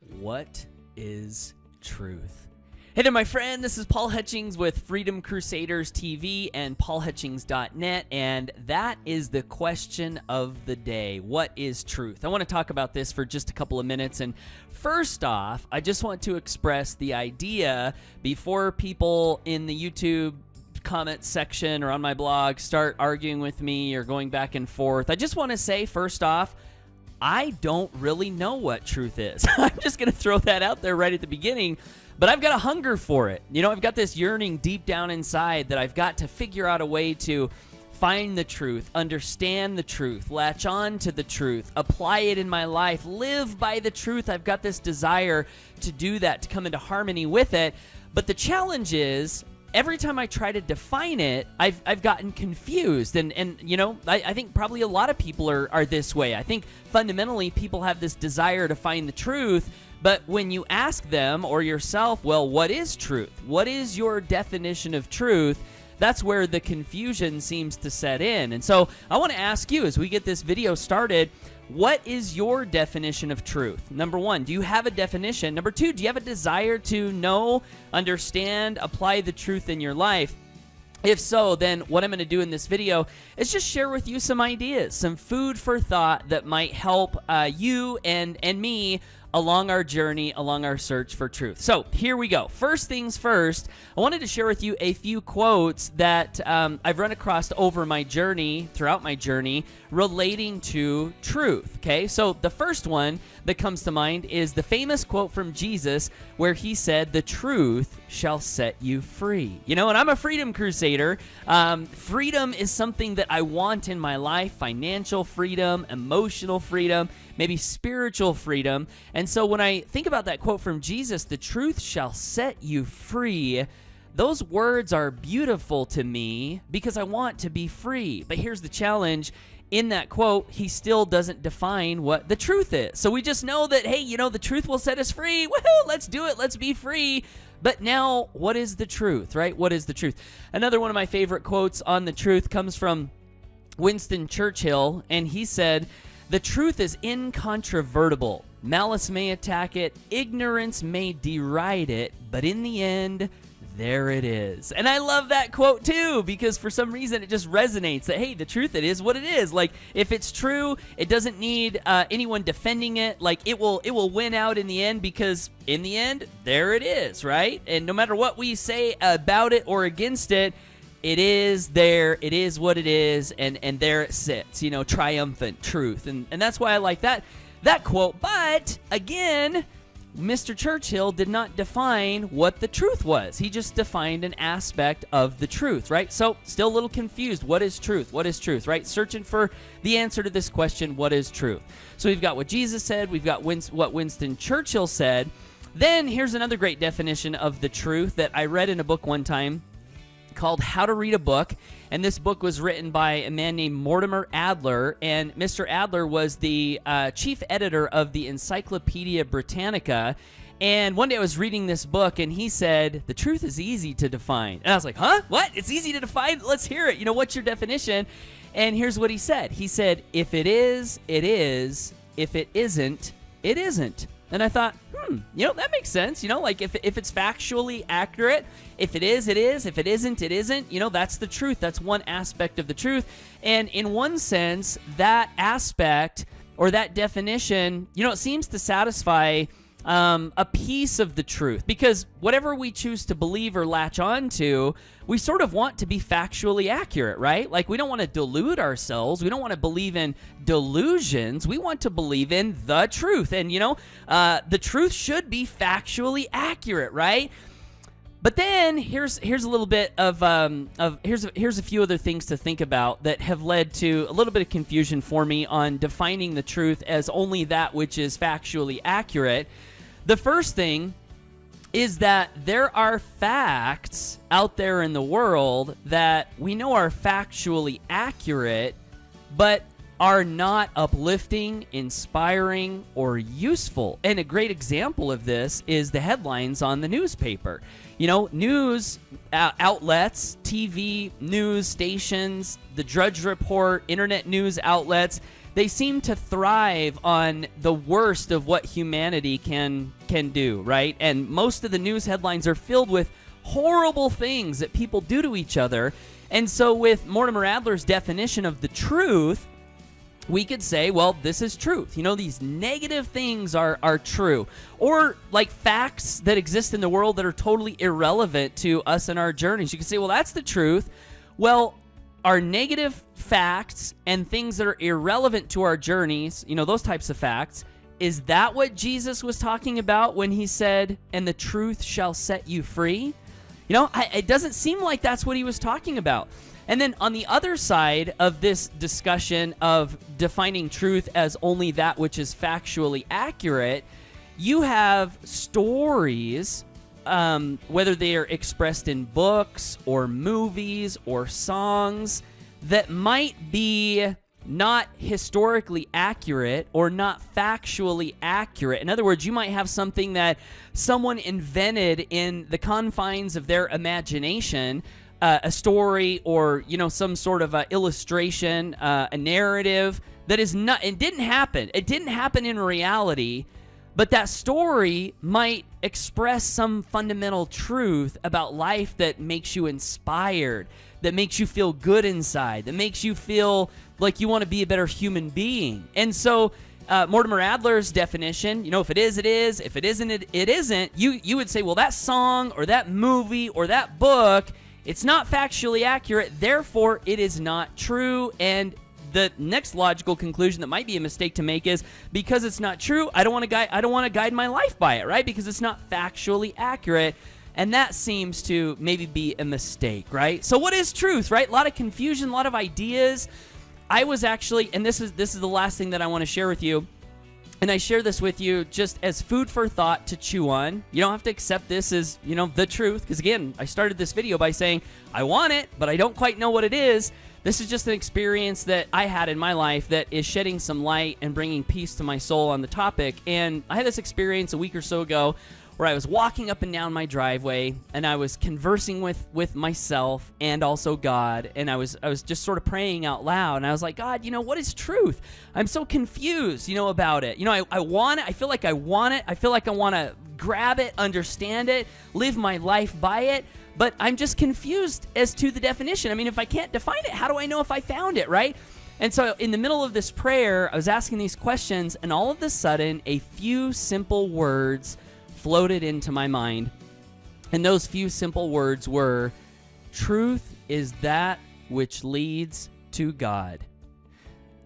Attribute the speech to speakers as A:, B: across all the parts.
A: What is truth? Hey there, my friend. This is Paul Hutchings with Freedom Crusaders TV and paulhutchings.net, and that is the question of the day. What is truth? I want to talk about this for just a couple of minutes, and first off, I just want to express the idea before people in the YouTube comment section or on my blog start arguing with me or going back and forth. I just want to say, first off, I don't really know what truth is. I'm just going to throw that out there right at the beginning, but I've got a hunger for it. You know, I've got this yearning deep down inside that I've got to figure out a way to find the truth, understand the truth, latch on to the truth, apply it in my life, live by the truth. I've got this desire to do that, to come into harmony with it. But the challenge is, every time I try to define it, I've gotten confused. And you know, I think probably a lot of people are this way. I think fundamentally people have this desire to find the truth, but when you ask them or yourself, well, what is truth? What is your definition of truth? That's where the confusion seems to set in. And so I want to ask you, as we get this video started, what is your definition of truth? Number one, do you have a definition? Number two, do you have a desire to know, understand, apply the truth in your life? If so, then what I'm going to do in this video is just share with you some ideas, some food for thought that might help you and me along our journey, along our search for truth. So here we go. First things first, I wanted to share with you a few quotes that I've run across over my journey, throughout my journey, relating to truth. Okay, so the first one that comes to mind is the famous quote from Jesus where he said, "The truth shall set you free." You know, and I'm a freedom crusader. Freedom is something that I want in my life: financial freedom, emotional freedom, maybe spiritual freedom. And so when I think about that quote from Jesus, "The truth shall set you free," those words are beautiful to me because I want to be free. But here's the challenge. In that quote, he still doesn't define what the truth is. So we just know that, hey, you know, the truth will set us free. Woohoo, let's do it. Let's be free. But now, what is the truth, right? What is the truth? Another one of my favorite quotes on the truth comes from Winston Churchill, and he said, "The truth is incontrovertible. Malice may attack it, ignorance may deride it, but in the end, there it is." And I love that quote too, because for some reason it just resonates that, hey, the truth, it is what it is. Like, if it's true, it doesn't need anyone defending it. Like, it will win out in the end, because in the end, there it is, right? And no matter what we say about it or against it, it is there, it is what it is, and there it sits, you know, triumphant truth. And that's why I like that quote. But again, Mr. Churchill did not define what the truth was. He just defined an aspect of the truth, right? So still a little confused. What is truth? What is truth, right? Searching for the answer to this question, what is truth? So we've got what Jesus said. We've got what Winston Churchill said. Then here's another great definition of the truth that I read in a book one time called How to Read a Book. And this book was written by a man named Mortimer Adler, and Mr. Adler was the chief editor of the Encyclopedia Britannica. And one day I was reading this book, and he said, "The truth is easy to define." And I was like, huh? What? It's easy to define? Let's hear it. You know, what's your definition? And here's what he said. He said, "If it is, it is. If it isn't, it isn't." And I thought, you know, that makes sense. You know, like if it's factually accurate, if it is, it is. If it isn't, it isn't. You know, that's the truth. That's one aspect of the truth. And in one sense, that aspect or that definition, you know, it seems to satisfy a piece of the truth, because whatever we choose to believe or latch on to, we sort of want to be factually accurate, right? Like, we don't want to delude ourselves. We don't want to believe in delusions. We want to believe in the truth. And, you know, the truth should be factually accurate, right? But then here's a little bit of here's a few other things to think about that have led to a little bit of confusion for me on defining the truth as only that which is factually accurate. The first thing is that there are facts out there in the world that we know are factually accurate, but are not uplifting, inspiring, or useful. And a great example of this is the headlines on the newspaper. You know, news outlets, TV news stations, the Drudge Report, internet news outlets, they seem to thrive on the worst of what humanity can do, right? And most of the news headlines are filled with horrible things that people do to each other. And so with Mortimer Adler's definition of the truth, we could say, well, this is truth. You know, these negative things are true. Or like facts that exist in the world that are totally irrelevant to us and our journeys. You could say, well, that's the truth. Well, are negative facts and things that are irrelevant to our journeys, you know, those types of facts, is that what Jesus was talking about when he said, and the truth shall set you free? You know, it doesn't seem like that's what he was talking about. And then on the other side of this discussion of defining truth as only that which is factually accurate, you have stories, whether they are expressed in books or movies or songs, that might be not historically accurate or not factually accurate. In other words, you might have something that someone invented in the confines of their imagination, a story or, you know, some sort of a illustration, a narrative that is not, it didn't happen. It didn't happen in reality, but that story might express some fundamental truth about life that makes you inspired, that makes you feel good inside, that makes you feel like you want to be a better human being. And so Mortimer Adler's definition, you know, if it is, it is. If it isn't, it isn't. You would say, well, that song or that movie or that book, it's not factually accurate, therefore it is not true. And the next logical conclusion that might be a mistake to make is, because it's not true, I don't want to guide my life by it, right? Because it's not factually accurate. And that seems to maybe be a mistake, right? So what is truth, right? A lot of confusion, a lot of ideas. I was actually, and this is the last thing that I want to share with you, and I share this with you just as food for thought to chew on. You don't have to accept this as, you know, the truth, because again, I started this video by saying, I want it, but I don't quite know what it is. This is just an experience that I had in my life that is shedding some light and bringing peace to my soul on the topic. And I had this experience a week or so ago where I was walking up and down my driveway and I was conversing with myself and also God, and I was just sort of praying out loud, and I was like, God, you know, what is truth? I'm so confused, you know, about it. You know, I want it. I feel like I want it. I feel like I want to grab it, understand it, live my life by it, but I'm just confused as to the definition. I mean, if I can't define it, how do I know if I found it, right? And so in the middle of this prayer, I was asking these questions, and all of a sudden, a few simple words floated into my mind. And those few simple words were, truth is that which leads to God.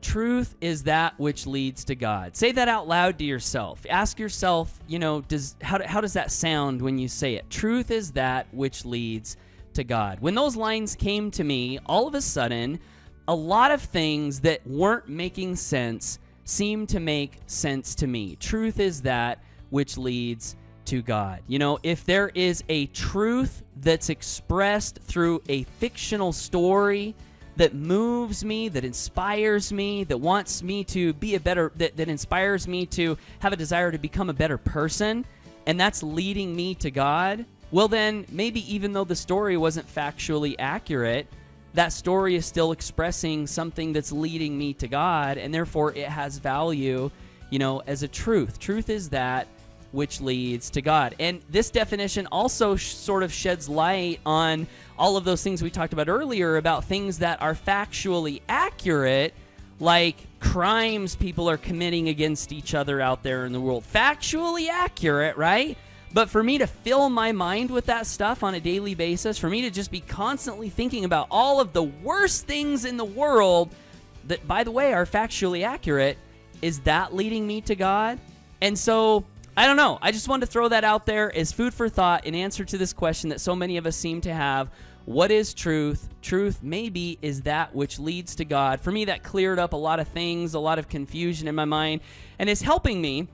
A: Truth is that which leads to God. Say that out loud to yourself. Ask yourself, you know, how does that sound when you say it? Truth is that which leads to God. When those lines came to me, all of a sudden, a lot of things that weren't making sense seemed to make sense to me. Truth is that which leads to God. You know, if there is a truth that's expressed through a fictional story that moves me, that inspires me, that wants me to be a better, that inspires me to have a desire to become a better person, and that's leading me to God, well then, maybe even though the story wasn't factually accurate, that story is still expressing something that's leading me to God, and therefore it has value, you know, as a truth. Truth is that which leads to God. And this definition also sort of sheds light on all of those things we talked about earlier about things that are factually accurate, like crimes people are committing against each other out there in the world. Factually accurate, right? But for me to fill my mind with that stuff on a daily basis, for me to just be constantly thinking about all of the worst things in the world that, by the way, are factually accurate, is that leading me to God? And so, I don't know. I just wanted to throw that out there as food for thought in answer to this question that so many of us seem to have. What is truth? Truth maybe is that which leads to God. For me, that cleared up a lot of things, a lot of confusion in my mind, and is helping me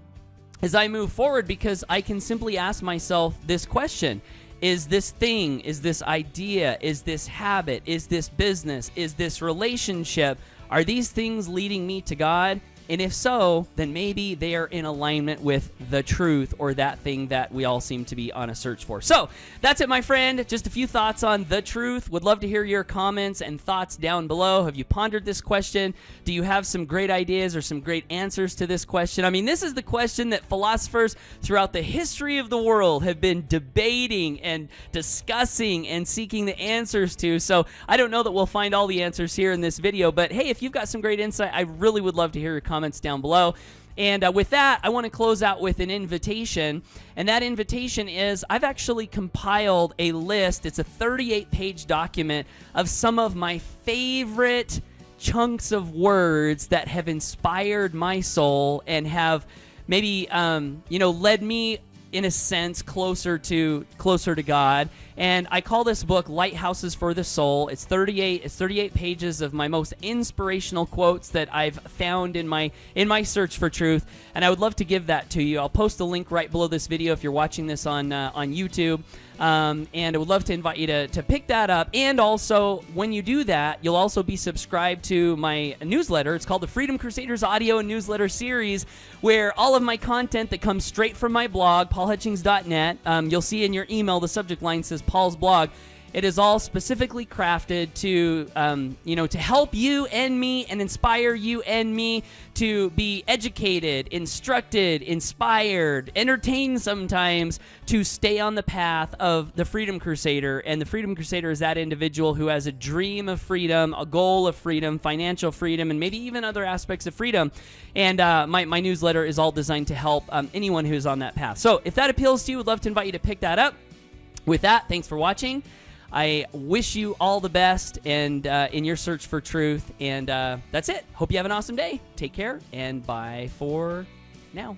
A: as I move forward, because I can simply ask myself this question. Is this thing, is this idea, is this habit, is this business, is this relationship, are these things leading me to God? And if so, then maybe they are in alignment with the truth or that thing that we all seem to be on a search for. So that's it, my friend. Just a few thoughts on the truth. Would love to hear your comments and thoughts down below. Have you pondered this question? Do you have some great ideas or some great answers to this question? I mean, this is the question that philosophers throughout the history of the world have been debating and discussing and seeking the answers to. So I don't know that we'll find all the answers here in this video, but hey, if you've got some great insight, I really would love to hear your comments down below. And with that, I want to close out with an invitation. And that invitation is, I've actually compiled a list. It's a 38-page document of some of my favorite chunks of words that have inspired my soul and have maybe, led me in a sense closer to God. And I call this book Lighthouses for the Soul. It's 38 pages of my most inspirational quotes that I've found in my search for truth, and I would love to give that to you. I'll post a link right below this video if you're watching this on YouTube. And I would love to invite you to pick that up. And also, when you do that, you'll also be subscribed to my newsletter. It's called the Freedom Crusaders Audio and Newsletter Series, where all of my content that comes straight from my blog, paulhutchings.net, you'll see in your email, the subject line says Paul's blog. It is all specifically crafted to, to help you and me and inspire you and me to be educated, instructed, inspired, entertained sometimes, to stay on the path of the Freedom Crusader. And the Freedom Crusader is that individual who has a dream of freedom, a goal of freedom, financial freedom, and maybe even other aspects of freedom. And my newsletter is all designed to help anyone who's on that path. So if that appeals to you, I'd love to invite you to pick that up. With that, thanks for watching. I wish you all the best and in your search for truth. And that's it. Hope you have an awesome day. Take care, and bye for now.